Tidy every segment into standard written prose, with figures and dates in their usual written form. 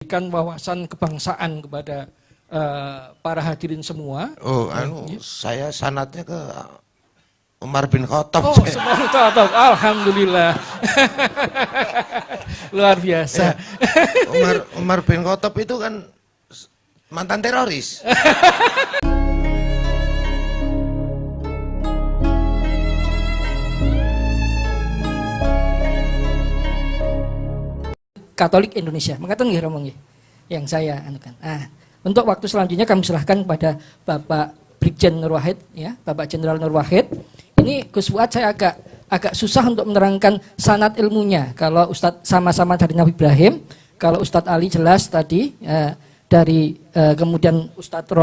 memberikan wawasan kebangsaan kepada para hadirin semua. Oh, saya sanatnya ke Umar bin Khattab. Oh, Khattab. Alhamdulillah. Luar biasa. Ya, Umar bin Khattab itu kan mantan teroris. Katolik Indonesia. Mengatakan nggih Romo nggih yang saya anukan. Untuk waktu selanjutnya kami serahkan kepada Bapak Brigjen Nur Wahid ya, Bapak Jenderal Nur Wahid. Ini Gus Fuad saya agak susah untuk menerangkan sanad ilmunya. Kalau Ustadz sama-sama dari Nabi Ibrahim, kalau Ustadz Ali jelas tadi dari kemudian Ustadz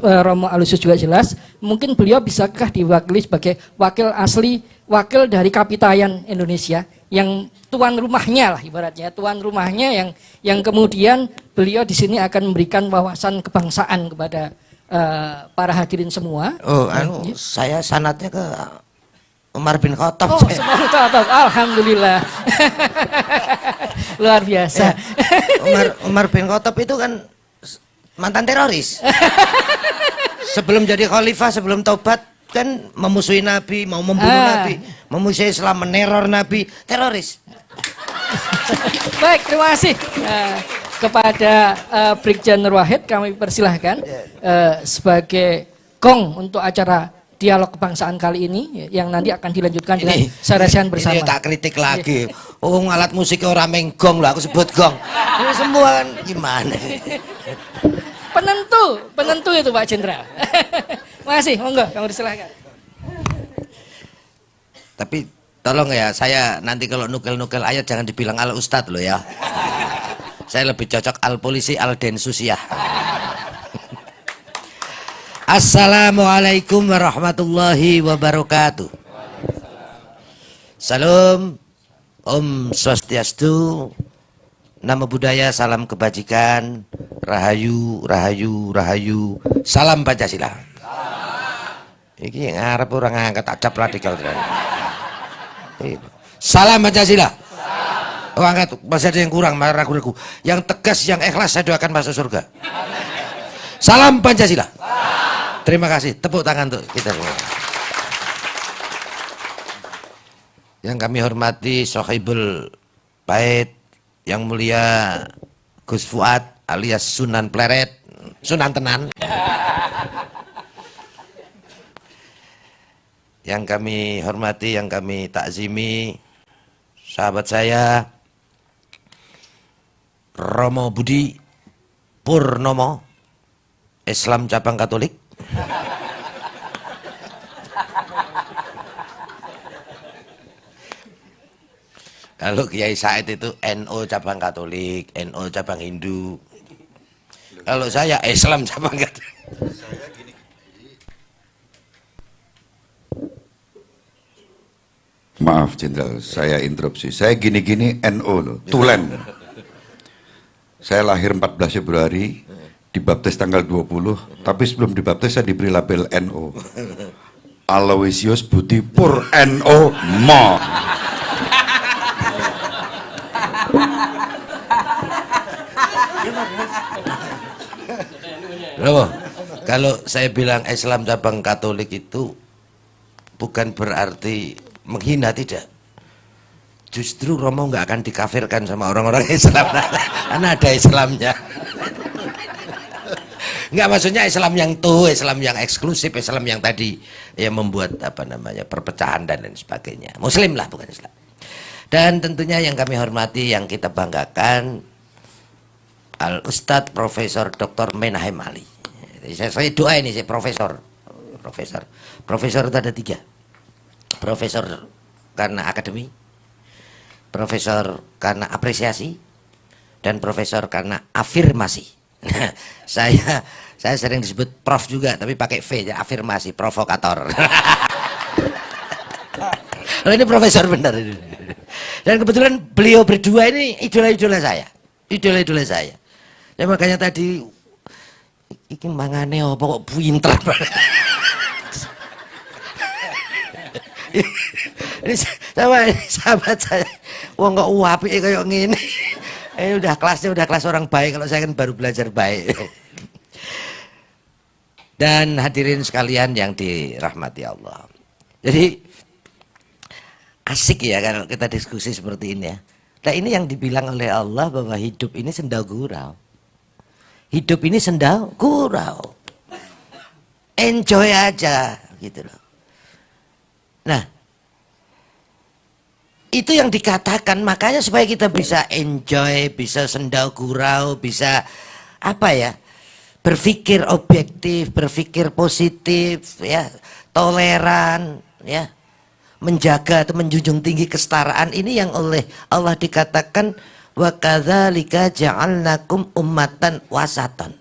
Romo Alusius juga jelas. Mungkin beliau bisakah diwakili sebagai wakil dari Kapitayan Indonesia yang tuan rumahnya lah ibaratnya, tuan rumahnya yang kemudian beliau di sini akan memberikan wawasan kebangsaan kepada para hadirin semua. Oh, saya sanatnya ke Umar bin Khattab. Oh, Khattab. Alhamdulillah. Luar biasa. Umar bin Khattab itu kan mantan teroris. Sebelum jadi khalifah, sebelum taubat kan memusuhi Nabi, mau membunuh Nabi, memusuhi Islam, meneror Nabi, teroris. Baik, terima kasih kepada Brigjen Nur Wahid. Kami persilahkan sebagai gong untuk acara dialog kebangsaan kali ini yang nanti akan dilanjutkan dengan saresan bersama. Ini tak kritik lagi. Oh, alat musik orang menggong lah, aku sebut gong. Ini semua kan gimana? Penentu itu Pak Jenderal. Makasih, monggo, kamu disilahkan. Tapi tolong ya, saya nanti kalau nukel-nukel ayat jangan dibilang al ustadz loh ya. Saya lebih cocok al polisi al densusiyah. Assalamualaikum warahmatullahi wabarakatuh. Salam, Om Swastiastu, Namo Buddhaya, salam kebajikan, Rahayu, Rahayu, Rahayu, salam Pancasila. Ini yang Arab orang angkat acap radikal. Salam Pancasila. Oh, angkat, masih ada yang kurang, ragu-ragu. Yang tegas, yang ikhlas, saya doakan masuk surga. Salam Pancasila. Terima kasih, tepuk tangan untuk kita semua. Yang kami hormati Sohibul Bait, yang mulia Gus Fuad alias Sunan Pleret, Sunan Tenan. Yang kami hormati, yang kami takzimi, sahabat saya Romo Budi Purnomo, Islam cabang Katolik. Kalau Kiai Said itu NO cabang Katolik, NO cabang Hindu. Kalau saya Islam cabang Katolik. Maaf Jenderal, saya interupsi. Saya gini-gini NO loh, Tulen. Saya lahir 14 Februari, dibaptis tanggal 20, tapi sebelum dibaptis saya diberi label NO. Aloysius Budi Pur NO Mo. Loh, kalau saya bilang Islam cabang Katolik itu bukan berarti menghina, tidak. Justru Romo nggak akan dikafirkan sama orang-orang Islam karena ada Islamnya. Nggak, maksudnya Islam yang Islam yang eksklusif, Islam yang tadi yang membuat perpecahan dan lain sebagainya. Muslim lah, bukan Islam. Dan tentunya yang kami hormati, yang kita banggakan, Al Ustadz Profesor Dr. Menahem Ali. Saya doa ini, saya profesor itu ada 3. Profesor karena akademi, profesor karena apresiasi, dan profesor karena afirmasi. Saya sering disebut prof juga, tapi pakai V ya, afirmasi, provokator. Ini profesor benar. Dan kebetulan beliau berdua ini idola-idola saya. Idola-idola saya. Ya makanya tadi iki mangane apa kok pinter banget. Ini sama sahabat saya. Wong kok apike kayak ngene. Udah kelasnya udah kelas orang baik, kalau saya kan baru belajar baik. Dan hadirin sekalian yang dirahmati Allah. Jadi asik ya kalau kita diskusi seperti ini ya. Nah ini yang dibilang oleh Allah bahwa hidup ini senda gurau. Hidup ini senda gurau. Enjoy aja gitu loh. Nah, itu yang dikatakan, makanya supaya kita bisa enjoy, bisa senda gurau, bisa apa ya? Berpikir objektif, berpikir positif ya, toleran ya. Menjaga atau menjunjung tinggi kesetaraan, ini yang oleh Allah dikatakan wa kadzalika ja'alnakum ummatan wasatan.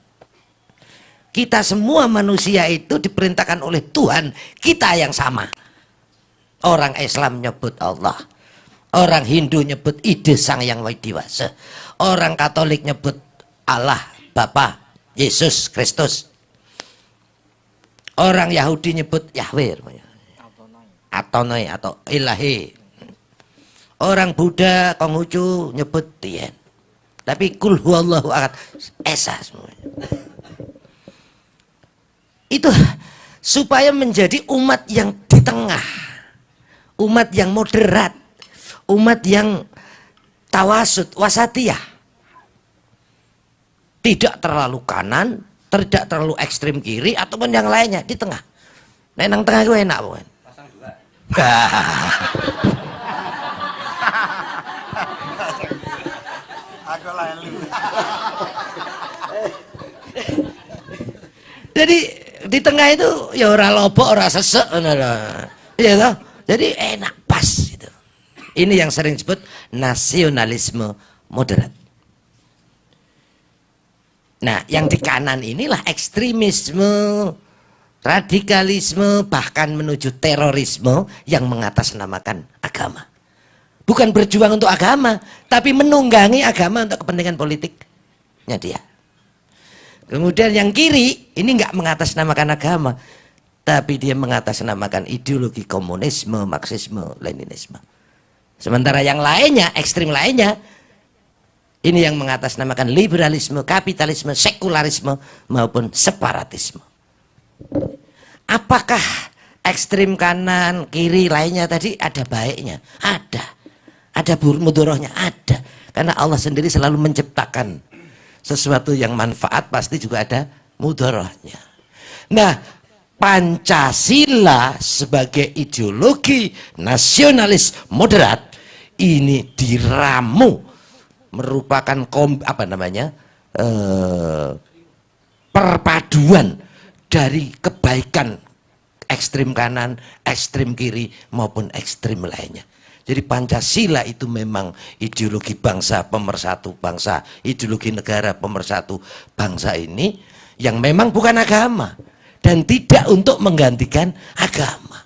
Kita semua manusia itu diperintahkan oleh Tuhan kita yang sama. Orang Islam nyebut Allah, orang Hindu nyebut Ide Sang Yang Widi Wasa, orang Katolik nyebut Allah Bapa Yesus Kristus, orang Yahudi nyebut Yahweh, Atonai atau Ilahi, orang Buddha Konghucu nyebut Tien, tapi Kul Huwallahu Ahad Esa semuanya. Itu supaya menjadi umat yang di tengah, umat yang moderat, umat yang tawasud, wasatiyah, tidak terlalu kanan, tidak terlalu ekstrim kiri ataupun yang lainnya, di tengah. Nah, yang tengah gue enak bukan? Pasang dua. Aku lalu. Jadi di tengah itu ya ora lobo ora sesek ya toh. Jadi enak pas gitu. Ini yang sering disebut nasionalisme moderat. Nah, yang di kanan inilah ekstremisme, radikalisme, bahkan menuju terorisme yang mengatasnamakan agama. Bukan berjuang untuk agama, tapi menunggangi agama untuk kepentingan politiknya dia. Kemudian yang kiri ini nggak mengatasnamakan agama, tapi dia mengatasnamakan ideologi komunisme, marxisme, leninisme. Sementara yang lainnya, ekstrim lainnya, ini yang mengatasnamakan liberalisme, kapitalisme, sekularisme maupun separatisme. Apakah ekstrim kanan, kiri lainnya tadi ada baiknya? Ada mudorohnya, ada. Karena Allah sendiri selalu menciptakan sesuatu yang manfaat, pasti juga ada mudorohnya. Nah, Pancasila sebagai ideologi nasionalis moderat ini diramu merupakan perpaduan dari kebaikan ekstrim kanan, ekstrim kiri maupun ekstrim lainnya. Jadi Pancasila itu memang ideologi bangsa pemersatu bangsa, ideologi negara pemersatu bangsa ini yang memang bukan agama dan tidak untuk menggantikan agama.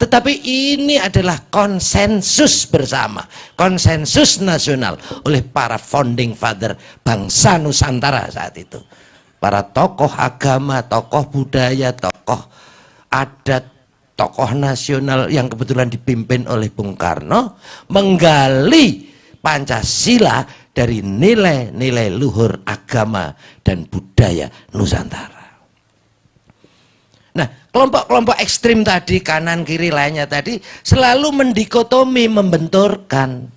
Tetapi ini adalah konsensus bersama, konsensus nasional oleh para founding father bangsa Nusantara saat itu. Para tokoh agama, tokoh budaya, tokoh adat, tokoh nasional yang kebetulan dipimpin oleh Bung Karno menggali Pancasila dari nilai-nilai luhur agama dan budaya Nusantara. Nah, kelompok-kelompok ekstrim tadi, kanan kiri lainnya tadi selalu mendikotomi, membenturkan.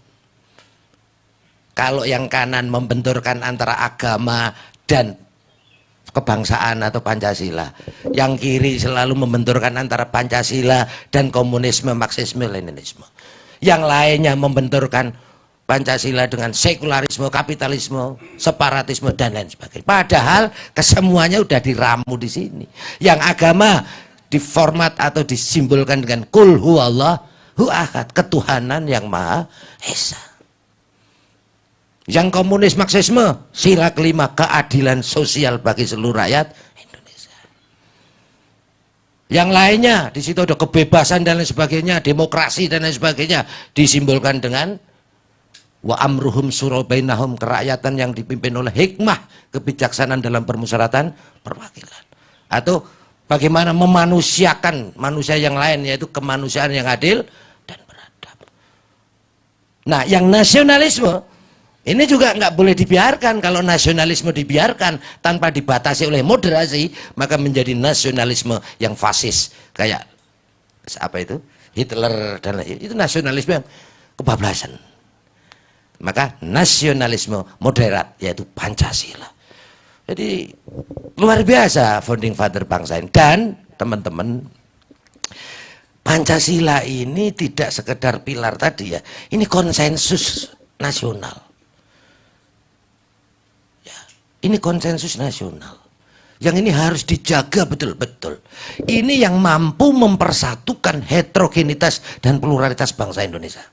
Kalau yang kanan membenturkan antara agama dan kebangsaan atau Pancasila, yang kiri selalu membenturkan antara Pancasila dan komunisme, marxisme, leninisme, yang lainnya membenturkan Pancasila dengan sekularisme, kapitalisme, separatisme dan lain sebagainya. Padahal kesemuanya udah diramu di sini. Yang agama diformat atau disimbolkan dengan Kul Huwallahu Ahad, ketuhanan yang Maha Esa. Yang komunis marxisme, sila kelima, keadilan sosial bagi seluruh rakyat Indonesia. Yang lainnya di situ ada kebebasan dan lain sebagainya, demokrasi dan lain sebagainya, disimbolkan dengan wa amruhum syura bainahum, kerakyatan yang dipimpin oleh hikmah, kebijaksanaan dalam permusyawaratan perwakilan. Atau bagaimana memanusiakan manusia yang lain, yaitu kemanusiaan yang adil dan beradab. Nah, yang nasionalisme Ini juga nggak boleh dibiarkan. Kalau nasionalisme dibiarkan tanpa dibatasi oleh moderasi, maka menjadi nasionalisme yang fasis. Kayak apa itu? Hitler dan lain. Itu nasionalisme yang kebablasan. Maka nasionalisme moderat, yaitu Pancasila. Jadi luar biasa founding father bangsa ini. Dan teman-teman, Pancasila ini tidak sekedar pilar tadi ya. Ini konsensus nasional. Ini konsensus nasional. Yang ini harus dijaga betul-betul. Ini yang mampu mempersatukan heterogenitas dan pluralitas bangsa Indonesia.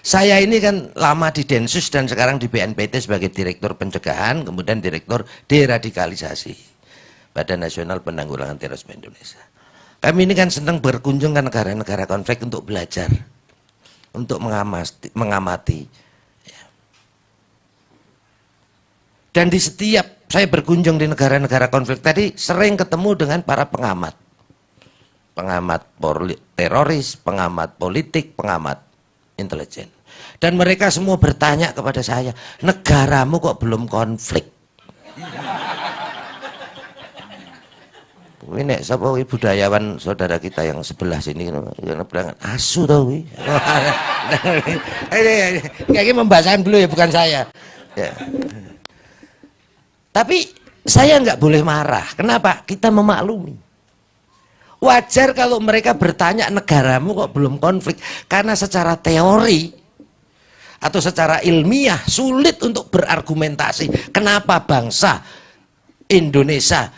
Saya ini kan lama di Densus dan sekarang di BNPT sebagai Direktur Pencegahan, kemudian Direktur Deradikalisasi Badan Nasional Penanggulangan Terorisme Indonesia. Kami ini kan senang berkunjung ke negara-negara konflik untuk belajar, untuk mengamati. Dan di setiap saya berkunjung di negara-negara konflik tadi sering ketemu dengan para pengamat. Pengamat teroris, pengamat politik, pengamat intelijen. Dan mereka semua bertanya kepada saya, negaramu kok belum konflik? Ini siapa budayawan saudara kita yang sebelah sini yang bilang asu tau ini membahasakan dulu ya, bukan saya ya. Tapi saya nggak boleh marah. Kenapa? Kita memaklumi. Wajar kalau mereka bertanya negaramu kok belum konflik. Karena secara teori atau secara ilmiah sulit untuk berargumentasi. Kenapa bangsa Indonesia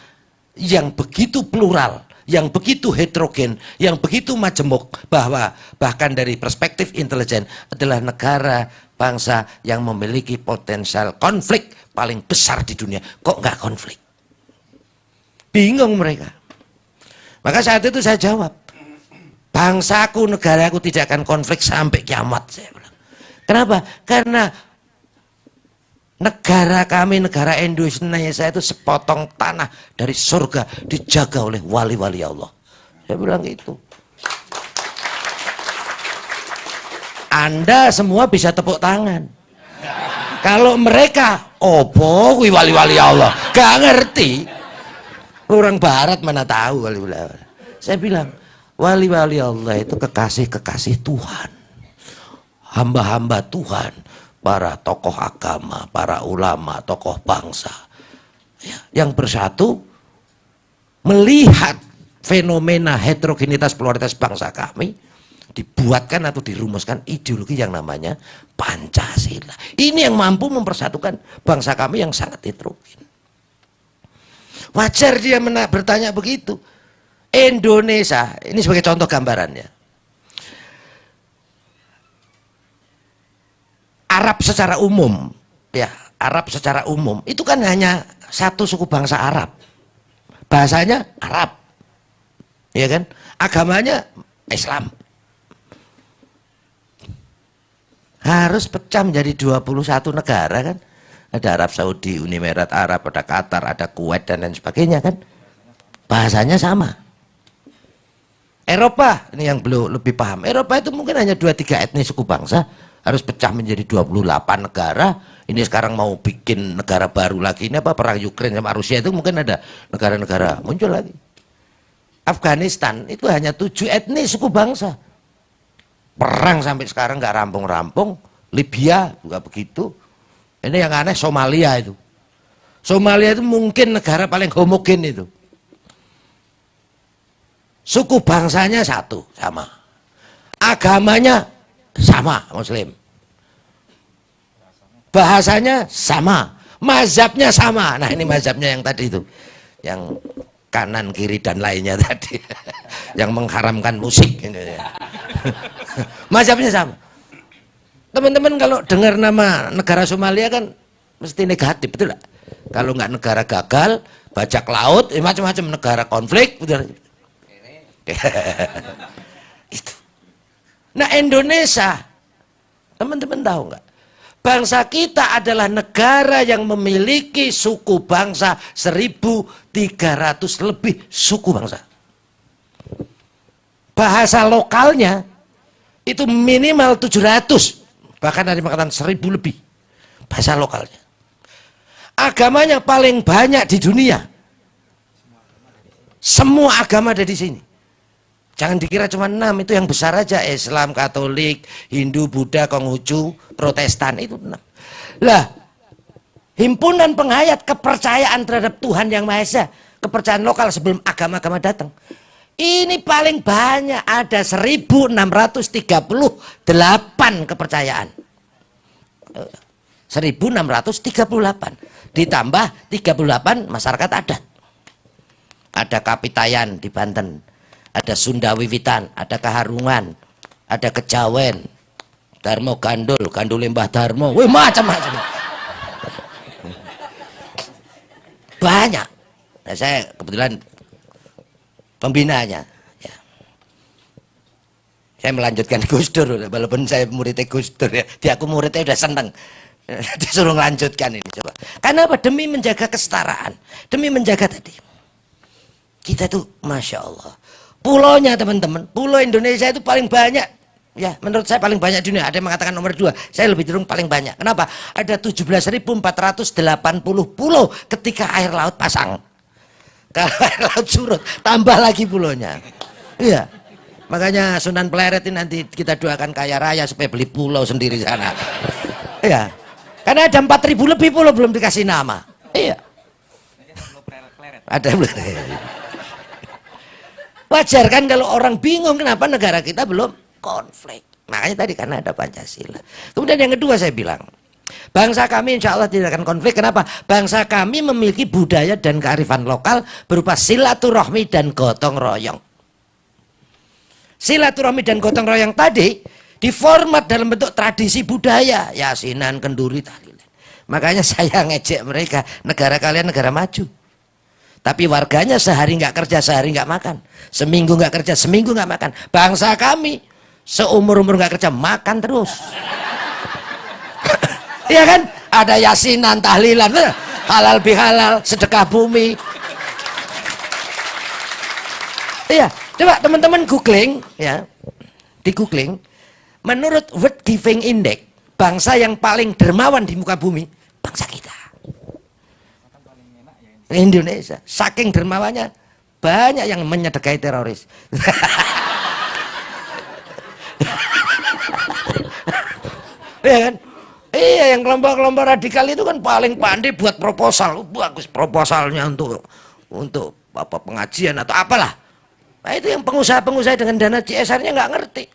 yang begitu plural, yang begitu heterogen, yang begitu majemuk, bahwa bahkan dari perspektif intelijen adalah negara bangsa yang memiliki potensial konflik paling besar di dunia, kok nggak konflik? Bingung mereka. Maka saat itu saya jawab, bangsaku, negaraku tidak akan konflik sampai kiamat, saya bilang. Kenapa? Karena negara kami, negara Indonesia itu sepotong tanah dari surga dijaga oleh wali-wali Allah. Saya bilang gitu. Anda semua bisa tepuk tangan. Kalau mereka, opo kuwi wali-wali Allah, gak ngerti. Orang barat mana tahu wali-wali Allah. Saya bilang, wali-wali Allah itu kekasih-kekasih Tuhan. Hamba-hamba Tuhan, para tokoh agama, para ulama, tokoh bangsa. Ya, yang bersatu melihat fenomena heterogenitas pluralitas bangsa kami, dibuatkan atau dirumuskan ideologi yang namanya Pancasila. Ini yang mampu mempersatukan bangsa kami yang sangat heterogen. Wajar dia bertanya begitu. Indonesia, ini sebagai contoh gambarannya. Arab secara umum, ya, Arab secara umum itu kan hanya satu suku bangsa Arab. Bahasanya Arab. Ya kan? Agamanya Islam. Harus pecah menjadi 21 negara kan. Ada Arab Saudi, Uni Emirat Arab, ada Qatar, ada Kuwait dan lain sebagainya kan. Bahasanya sama. Eropa, ini yang belum lebih paham. Eropa itu mungkin hanya 2-3 etnis suku bangsa. Harus pecah menjadi 28 negara. Ini sekarang mau bikin negara baru lagi. Ini apa, perang Ukraina sama Rusia itu mungkin ada negara-negara muncul lagi. Afghanistan itu hanya 7 etnis suku bangsa. Perang sampai sekarang nggak rampung-rampung. Libya juga begitu. Ini yang aneh Somalia itu. Somalia itu mungkin negara paling homogen itu. Suku bangsanya satu, sama. Agamanya sama, Muslim. Bahasanya sama. Mazhabnya sama. Nah ini mazhabnya yang tadi itu. Yang kanan, kiri, dan lainnya tadi. Yang mengharamkan musik. Mazhabnya sama. Teman-teman kalau dengar nama negara Somalia kan mesti negatif, betul gak? Kalau nggak negara gagal, bajak laut, macam-macam negara konflik, betul. Itu. Nah Indonesia, teman-teman tahu nggak? Bangsa kita adalah negara yang memiliki suku bangsa 1.300 lebih suku bangsa. Bahasa lokalnya itu minimal 700. Bahkan ada yang mengatakan 1000 lebih bahasa lokalnya. Agamanya paling banyak di dunia. Semua agama ada di sini. Jangan dikira cuma 6, itu yang besar aja. Islam, Katolik, Hindu, Buddha, Konghucu, Protestan, itu 6. Lah, himpunan penghayat kepercayaan terhadap Tuhan Yang Maha Esa, kepercayaan lokal sebelum agama-agama datang. Ini paling banyak, ada 1638 kepercayaan. 1638 ditambah 38 masyarakat adat. Ada Kapitayan di Banten, ada Sunda Wiwitan, ada Kaharungan, ada Kejawen, Darmo Gandul, Gandul Mbah Darmo, wih macam-macam. Banyak. Nah, saya kebetulan pembinanya. Ya. Saya melanjutkan Gus Dur, walaupun saya muridnya Gus Dur ya. Dia aku muridnya udah seneng. Disuruh melanjutkan ini coba. Karena apa? Demi menjaga kesetaraan, demi menjaga tadi. Kita tuh Masya Allah. Pulaunya teman-teman, pulau Indonesia itu paling banyak. Ya, menurut saya paling banyak di dunia. Ada yang mengatakan nomor 2. Saya lebih cenderung paling banyak. Kenapa? Ada 17.480 pulau ketika air laut pasang. Kalau air laut surut, tambah lagi pulaunya. Iya. Makanya Sunan Pleret ini nanti kita doakan kaya raya supaya beli pulau sendiri sana. Iya. Karena ada 4.000 lebih pulau belum dikasih nama. Iya. Ada wajar kan kalau orang bingung kenapa negara kita belum konflik. Makanya tadi karena ada Pancasila. Kemudian yang kedua saya bilang, bangsa kami insya Allah tidak akan konflik. Kenapa? Bangsa kami memiliki budaya dan kearifan lokal berupa silaturahmi dan gotong royong. Silaturahmi dan gotong royong tadi diformat dalam bentuk tradisi budaya, yasinan, kenduri, tahlilan. Makanya saya ngejek mereka, negara kalian negara maju. Tapi warganya sehari nggak kerja, sehari nggak makan. Seminggu nggak kerja, seminggu nggak makan. Bangsa kami seumur-umur nggak kerja, makan terus. Iya kan? Ada yasinan, tahlilan, halal bihalal, sedekah bumi. Iya, coba teman-teman googling, ya, di googling. Menurut World Giving Index, bangsa yang paling dermawan di muka bumi, bangsa kita. Indonesia. Saking dermawannya, banyak yang menyedekahi teroris. Iya kan? Iya, yang kelompok-kelompok radikal itu kan paling pandai buat proposal. Bagus proposalnya untuk apa pengajian atau apalah. Nah, itu yang pengusaha-pengusaha dengan dana CSR-nya nggak ngerti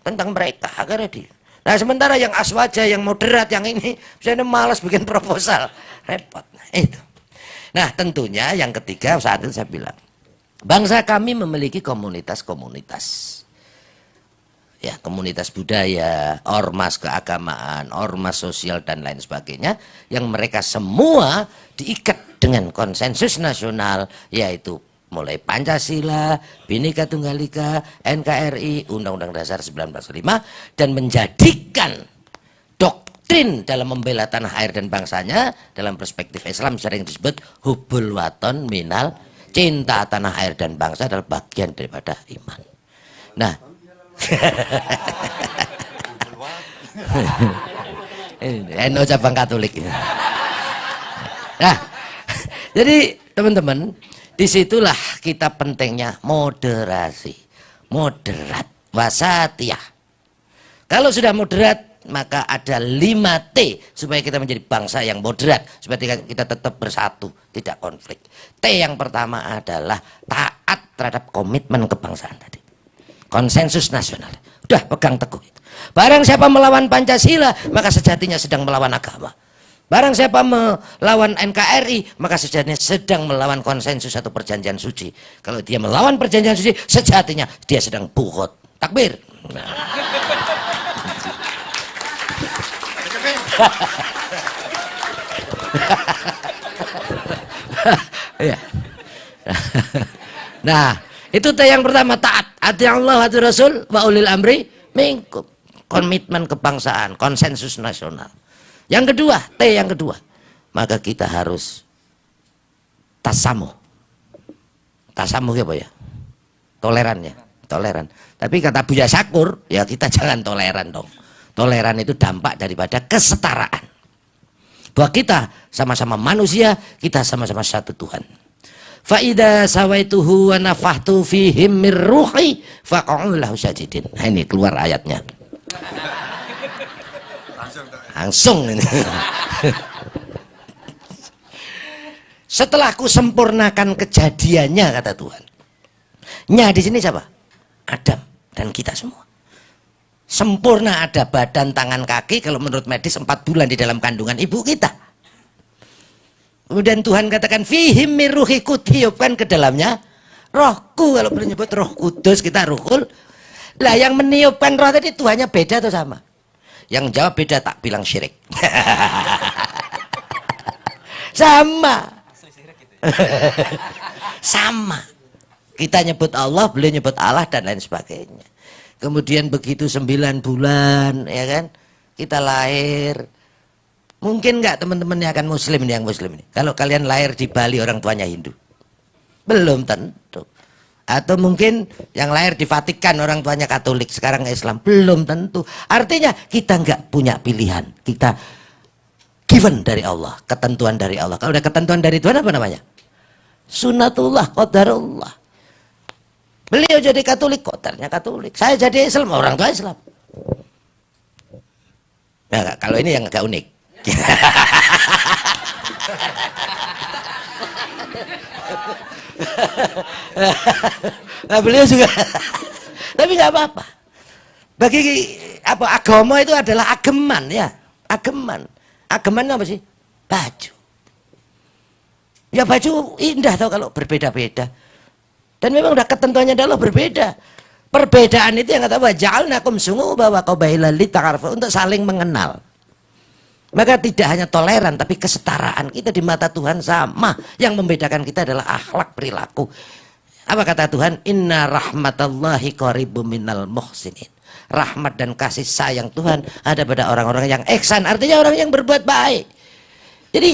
tentang mereka agar dia. Nah, sementara yang aswaja, yang moderat, yang ini misalnya malas bikin proposal, repot. Nah, itu. Nah, tentunya yang ketiga saat itu saya bilang, bangsa kami memiliki komunitas-komunitas. Ya, komunitas budaya, ormas keagamaan, ormas sosial dan lain sebagainya yang mereka semua diikat dengan konsensus nasional, yaitu mulai Pancasila, Bhinneka Tunggal Ika, NKRI, Undang-Undang Dasar 1945, dan menjadikan doktrin dalam membela tanah air dan bangsanya dalam perspektif Islam sering disebut hubbul waton minal, cinta tanah air dan bangsa adalah bagian daripada iman. Nah, NU cabang Katolik. Nah, jadi teman-teman, disitulah kita pentingnya moderasi, moderat, wasatiyah. Kalau sudah moderat, maka ada 5T supaya kita menjadi bangsa yang moderat, supaya kita tetap bersatu, tidak konflik. T yang pertama adalah taat terhadap komitmen kebangsaan tadi. Konsensus nasional. Udah pegang teguh itu. Barang siapa melawan Pancasila, maka sejatinya sedang melawan agama. Barang siapa melawan NKRI, maka sejatinya sedang melawan konsensus atau perjanjian suci. Kalau dia melawan perjanjian suci, sejatinya dia sedang buhut. Takbir. Nah. Nah, itu T yang pertama, taat. Ati Allah, ati Rasul, wa ulil amri minkum. Komitmen kebangsaan, konsensus nasional. Yang kedua, T yang kedua, maka kita harus tasamuh. Tasamuh apa ya? Toleran ya, toleran. Tapi kata Buya Syakur, ya kita jangan toleran dong. Toleran itu dampak daripada kesetaraan. Bahwa kita sama-sama manusia, kita sama-sama satu Tuhan. Fa idza sawaituhu wa nafahtu fihim mir ruhi faq'u lahu sajidin. Nah, ini keluar ayatnya. Langsung ini. Setelah ku sempurnakan kejadiannya, kata Tuhan. Nya di sini siapa? Adam dan kita semua. Sempurna, ada badan, tangan, kaki. Kalau menurut medis 4 bulan di dalam kandungan ibu kita. Kemudian Tuhan katakan fihim mir ruhi, ku tiupkan ke dalamnya rohku. Kalau boleh nyebut roh kudus, kita ruhul. Lah yang meniupkan roh tadi Tuhannya beda atau sama? Yang jawab beda, tak bilang syirik. Sama. Sama. Kita nyebut Allah, beliau nyebut Allah dan lain sebagainya. Kemudian begitu 9 bulan, ya kan, kita lahir. Mungkin nggak teman-teman yang akan muslim ini, yang muslim ini? Kalau kalian lahir di Bali orang tuanya Hindu, belum tentu. Atau mungkin yang lahir di Vatikan orang tuanya Katolik, sekarang Islam, belum tentu. Artinya kita nggak punya pilihan. Kita given dari Allah, ketentuan dari Allah. Kalau udah ketentuan dari Tuhan apa namanya? Sunnatullah, qadarullah. Beliau jadi Katolik, kotarnya Katolik. Saya jadi Islam, orang tua Islam. Nah, kalau ini yang agak unik. Nah, beliau juga. Tapi nggak apa-apa. Bagi apa agama itu adalah ageman, ya, ageman. Ageman apa sih? Baju. Ya baju indah tau kalau berbeda-beda. Dan memang udah ketentuannya adalah berbeda. Perbedaan itu yang kata bahwa ja'alnakum syu'uban wa qabailan lita'arafu, untuk saling mengenal. Maka tidak hanya toleran tapi kesetaraan kita di mata Tuhan sama. Yang membedakan kita adalah akhlak, perilaku. Apa kata Tuhan? Inna rahmatallahi qaribum minal muhsinin. Rahmat dan kasih sayang Tuhan ada pada orang-orang yang ihsan, artinya orang yang berbuat baik. Jadi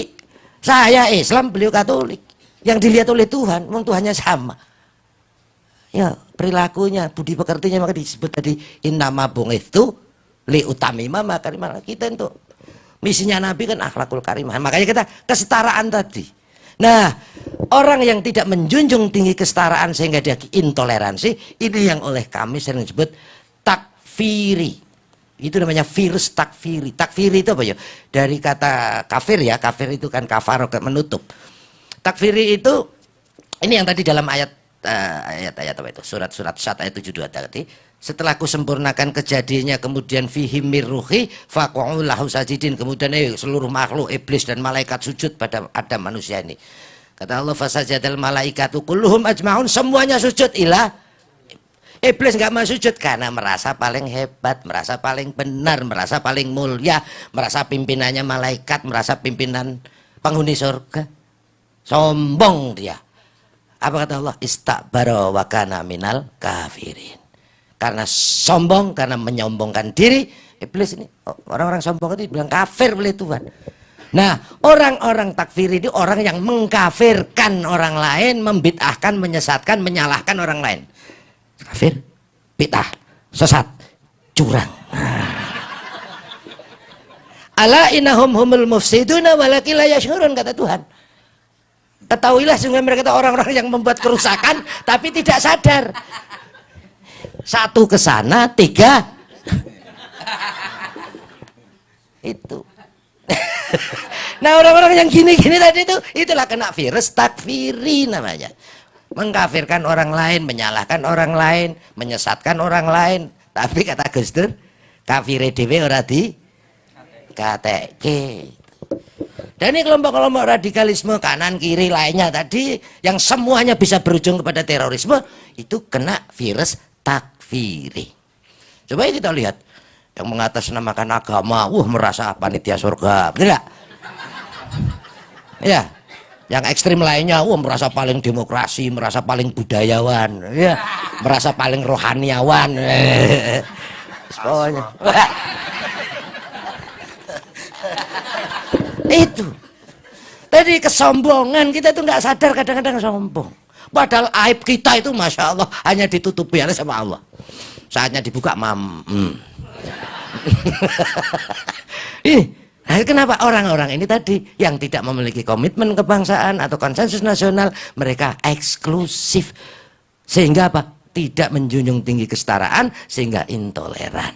saya Islam, beliau Katolik. Yang dilihat oleh Tuhan, memang Tuhannya sama. Ya, perilakunya, budi pekertinya, maka disebut tadi innama bu'itsu li utamima makarimah. Kita untuk misinya Nabi kan akhlakul karimah. Makanya kita kesetaraan tadi. Nah, orang yang tidak menjunjung tinggi kesetaraan sehingga dia intoleransi, ini yang oleh kami sering disebut takfiri. Itu namanya virus takfiri. Takfiri itu apa ya? Dari kata kafir, ya, kafir itu kan kafaro, menutup. Takfiri itu ini yang tadi dalam ayat-ayat apa itu? Surat-surat Syad ayat 72 tadi. Setelah ku sempurnakan kejadiannya, kemudian fihim mir ruhi faq'u lahu sajidin, kemudian seluruh makhluk, iblis dan malaikat sujud pada Adam manusia ini. Kata Allah, fasajadal malaikatu kulluhum ajmaun, semuanya sujud ilah iblis. Nggak mau sujud karena merasa paling hebat, merasa paling benar, merasa paling mulia, merasa pimpinannya malaikat, merasa pimpinan penghuni surga. Sombong dia. Apa kata Allah? Istakbara wa kana minal kafirin. Karena sombong, karena menyombongkan diri, iblis ini, orang-orang sombong itu bilang kafir oleh Tuhan. Nah, orang-orang takfir itu orang yang mengkafirkan orang lain, membid'ahkan, menyesatkan, menyalahkan orang lain. Kafir, bid'ah, sesat, curang. Ala innahum humul mufsiduna walakin la yashurun, kata Tuhan. Ketahuilah sehingga mereka itu orang-orang yang membuat kerusakan tapi tidak sadar. 1 ke sana, 3 itu. Nah, orang-orang yang gini-gini tadi itu, itulah kena virus takfiri namanya. Mengkafirkan orang lain, menyalahkan orang lain, menyesatkan orang lain. Tapi kata Gus Dur, kafire dhewe ora di kateke. Dan ini kelompok-kelompok radikalisme kanan kiri lainnya tadi yang semuanya bisa berujung kepada terorisme, itu kena virus takfiri. Coba kita lihat yang mengatasnamakan agama, merasa panitia surga, betul nggak? Ya, yang ekstrim lainnya, merasa paling demokrasi, merasa paling budayawan, ya, merasa paling rohaniawan. Pokoknya. Itu tadi kesombongan kita itu nggak sadar, kadang-kadang sombong. Padahal aib kita itu masya Allah hanya ditutupi oleh sama Allah. Saatnya dibuka Nah, kenapa orang-orang ini tadi yang tidak memiliki komitmen kebangsaan atau konsensus nasional, mereka eksklusif. Sehingga apa? Tidak menjunjung tinggi kesetaraan, sehingga intoleran.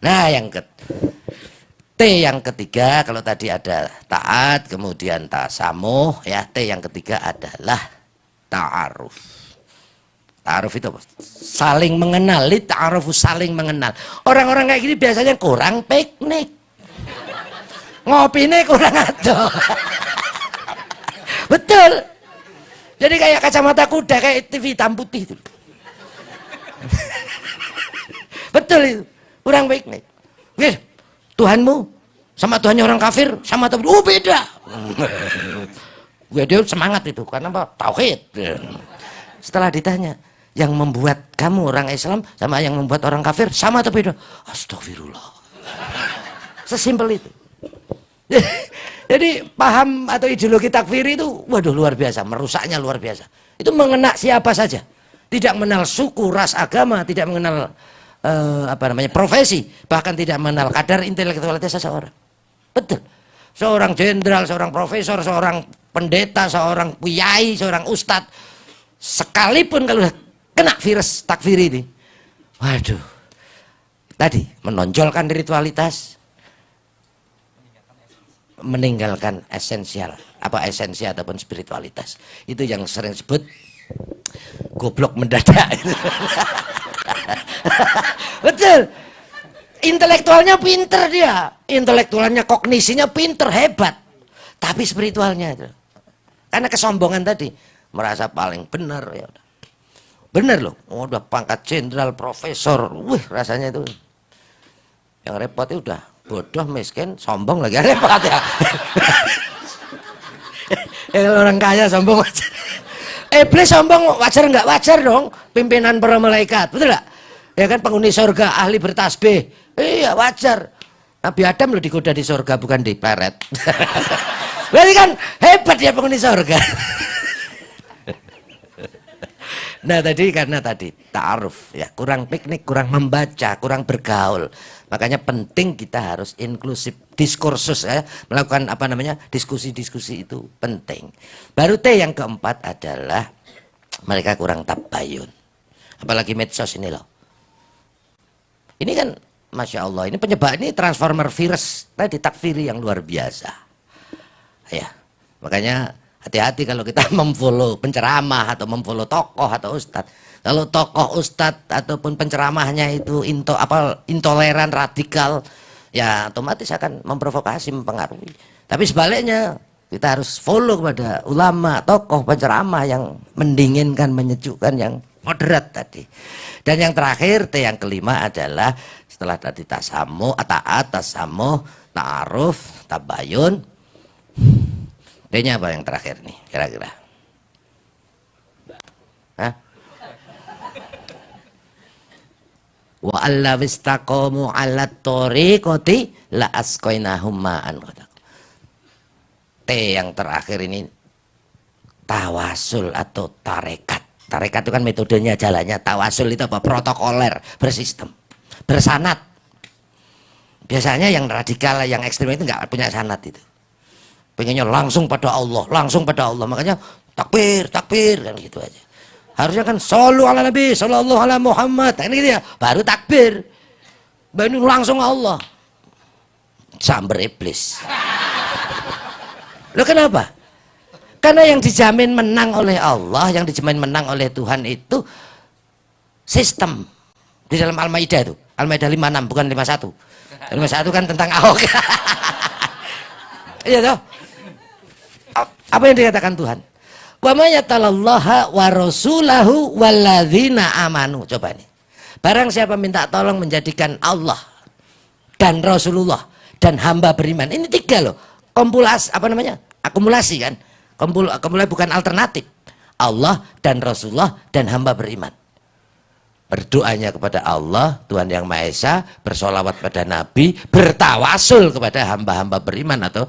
Nah, T yang ketiga, kalau tadi ada taat, kemudian tasamuh, ya, T yang ketiga adalah ta'aruf. Ta'aruf itu apa? Saling mengenal, ta'arufu saling mengenal. Orang-orang kayak gini biasanya kurang piknik. Ngopine kurang adoh. Betul. Jadi kayak kacamata kuda, kayak TV hitam putih itu. Betul itu. Kurang piknik. Wih, Tuhanmu sama Tuhannya orang kafir sama Tuhan, beda. Dia semangat itu karena apa? Tauhid. Setelah ditanya, yang membuat kamu orang Islam sama yang membuat orang kafir sama atau beda? Astagfirullah. Sesimpel itu. Jadi paham atau ideologi takfiri itu, waduh, luar biasa, merusaknya luar biasa. Itu mengena siapa saja, tidak mengenal suku, ras, agama, tidak mengenal profesi, bahkan tidak mengenal kadar intelektualitas seseorang. Betul. Seorang jenderal, seorang profesor, seorang pendeta, seorang kiai, seorang ustadz, sekalipun kalau kena virus takfiri ini, waduh, tadi menonjolkan ritualitas, meninggalkan esensial, apa esensi ataupun spiritualitas. Itu yang sering disebut goblok mendadak. Betul. Intelektualnya pinter dia, intelektualnya, kognisinya pinter, hebat, tapi spiritualnya itu karena kesombongan tadi, merasa paling benar. Ya udah benar loh, udah pangkat jenderal, profesor, rasanya itu yang repot itu udah bodoh, miskin, sombong lagi repot ya. Orang kaya sombong wajar. Iblis sombong wajar nggak? Wajar dong, pimpinan para malaikat, betul nggak? Ya kan, penghuni surga, ahli bertasbih, iya wajar. Nabi Adam lo digoda di surga, bukan di peret. Berarti kan hebat ya penghuni surga. Nah tadi karena tadi ta'aruf, ya, kurang piknik, kurang membaca, kurang bergaul. Makanya penting kita harus inklusif, diskursus, ya, melakukan diskusi-diskusi itu penting. Baru T yang keempat adalah mereka kurang tabayun. Apalagi medsos ini loh. Ini kan Masya Allah, ini penyebab, ini transformer virus tadi takfiri yang luar biasa. Ya, makanya hati-hati kalau kita memfollow penceramah atau memfollow tokoh atau ustadz. Kalau tokoh ustadz ataupun penceramahnya itu intoleran, radikal, ya otomatis akan memprovokasi, mempengaruhi. Tapi sebaliknya, kita harus follow kepada ulama, tokoh, penceramah yang mendinginkan, menyejukkan, yang moderat tadi. Dan yang terakhir, T yang kelima adalah setelah tadi tasamuh, taat, tasamuh, ta'aruf, tabayun. D-nya apa yang terakhir nih kira-kira? Wa alla wistaqamu 'ala thoriqati la asqainahum ma'an. T yang terakhir ini tawasul atau tarekat. Tarekat itu kan metodenya, jalannya. Tawasul itu apa? Protokoler, bersistem, bersanad. Biasanya yang radikal, yang ekstrem itu nggak punya sanad itu. Pengennya langsung pada Allah, langsung pada Allah. Makanya takbir, takbir, kan gitu aja. Harusnya kan shollu ala Nabi, sallallahu ala Muhammad. Ini gitu ya, baru takbir. Baru langsung Allah. Samber iblis. Loh kenapa? Karena yang dijamin menang oleh Allah, yang dijamin menang oleh Tuhan itu sistem. Di dalam Al-Maidah itu, Al-Maidah 56 bukan 51. 51 kan tentang Ahok. Iya toh? Apa yang dikatakan Tuhan? Wa may yatallallaha wa rasulahu walladzina amanu. Coba nih. Barang siapa minta tolong menjadikan Allah dan Rasulullah dan hamba beriman. Ini tiga loh. Akumulasi kan? Akumulasi bukan alternatif. Allah dan Rasulullah dan hamba beriman. Berdoanya kepada Allah, Tuhan yang Maha Esa, bersolawat pada Nabi, bertawasul kepada hamba-hamba beriman atau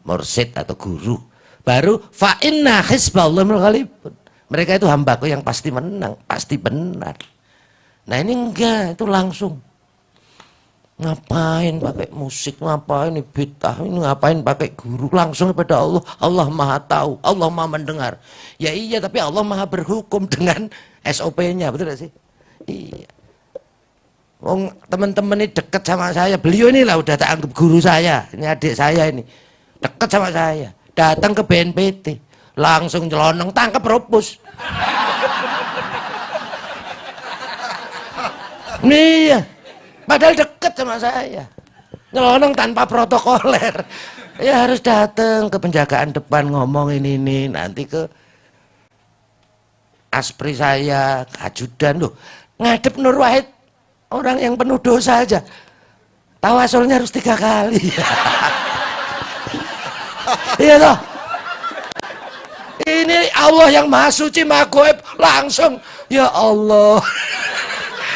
mursyid atau guru. Baru fa inna hizballahul ghalibun. Mereka itu hambaku yang pasti menang, pasti benar. Nah ini enggak, itu langsung. Ngapain pakai musik, ngapain ini bid'ah, ini ngapain pakai guru, langsung kepada Allah. Allah Maha tahu, Allah Maha mendengar. Ya iya, tapi Allah Maha berhukum dengan SOP-nya, betul gak sih? Iya. Wong teman-teman ini dekat sama saya, beliau ini lah udah tak anggap guru saya, ini adik saya ini dekat sama saya, datang ke BNPT, langsung nyelonong tangkap Propus. Iya, padahal dekat sama saya, nyelonong tanpa protokoler. Ya harus datang ke penjagaan depan ngomong ini nanti ke aspri saya, ke ajudan loh, ngadep Nur Wahid orang yang penuh dosa aja. Tawasulnya harus 3 kali. Iya toh. Ini Allah yang Maha Suci, Maha Goib, langsung ya Allah.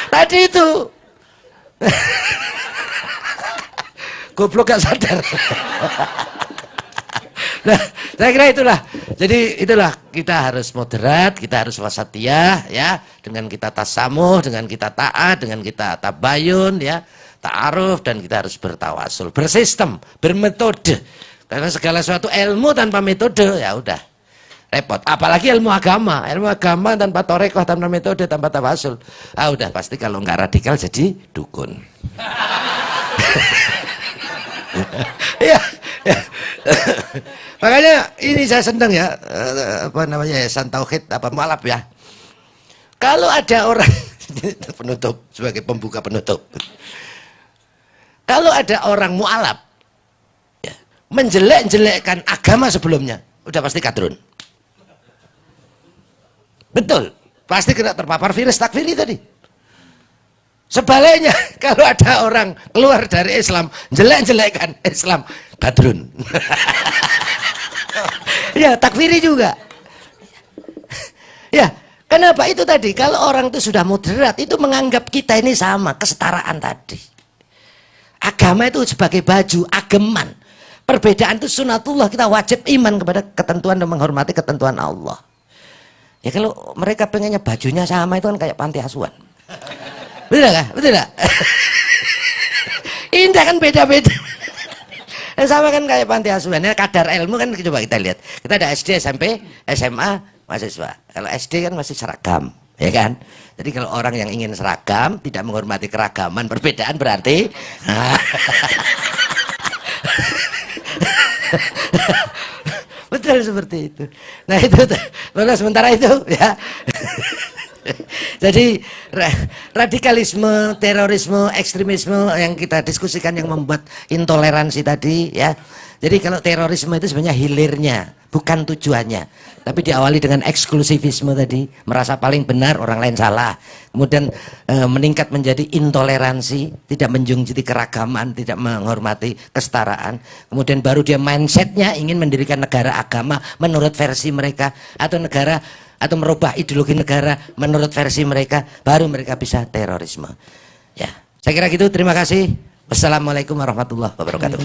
Tadi itu goblok gak sadar. Nah, saya kira itulah. Jadi itulah, kita harus moderat, kita harus wasatiyah ya, dengan kita tasamuh, dengan kita taat, dengan kita tabayun ya, ta'aruf, dan kita harus bertawasul, bersistem, bermetode. Karena segala sesuatu ilmu tanpa metode ya udah repot. Apalagi ilmu agama tanpa torekoh, tanpa metode, tanpa tawasul. Ah udah pasti kalau nggak radikal jadi dukun. Ya, ya. Makanya ini saya senang ya, apa namanya, yayasan tauhid apa mualaf ya. Kalau ada orang penutup, sebagai pembuka penutup, kalau ada orang mualaf ya, menjelek-jelekkan agama sebelumnya, udah pasti kadrun. Betul, pasti kena terpapar virus takfiri tadi. Sebaliknya, kalau ada orang keluar dari Islam, jelek-jelekkan Islam, kadrun. Ya, takfiri juga. Ya, kenapa itu tadi? Kalau orang itu sudah moderat, itu menganggap kita ini sama, kesetaraan tadi. Agama itu sebagai baju, ageman. Perbedaan itu sunatullah, kita wajib iman kepada ketentuan dan menghormati ketentuan Allah. Ya kalau mereka pengennya bajunya sama, itu kan kayak panti asuhan. Betul gak? Betul gak? Indah kan beda-beda. Sama kan kayak panti asuhan. Ya, kadar ilmu kan coba kita lihat. Kita ada SD, SMP, SMA, mahasiswa. Kalau SD kan masih seragam, ya kan? Jadi kalau orang yang ingin seragam, tidak menghormati keragaman, perbedaan berarti betul seperti itu. Nah itu, sementara itu ya. Jadi radikalisme, terorisme, ekstremisme yang kita diskusikan yang membuat intoleransi tadi ya. Jadi kalau terorisme itu sebenarnya hilirnya, bukan tujuannya. Tapi diawali dengan eksklusivisme tadi, merasa paling benar, orang lain salah. Kemudian meningkat menjadi intoleransi, tidak menjunjung keragaman, tidak menghormati kesetaraan. Kemudian baru dia mindsetnya ingin mendirikan negara agama menurut versi mereka, atau negara atau merubah ideologi negara menurut versi mereka, baru mereka bisa terorisme. Ya, saya kira gitu. Terima kasih. Wassalamualaikum warahmatullahi wabarakatuh.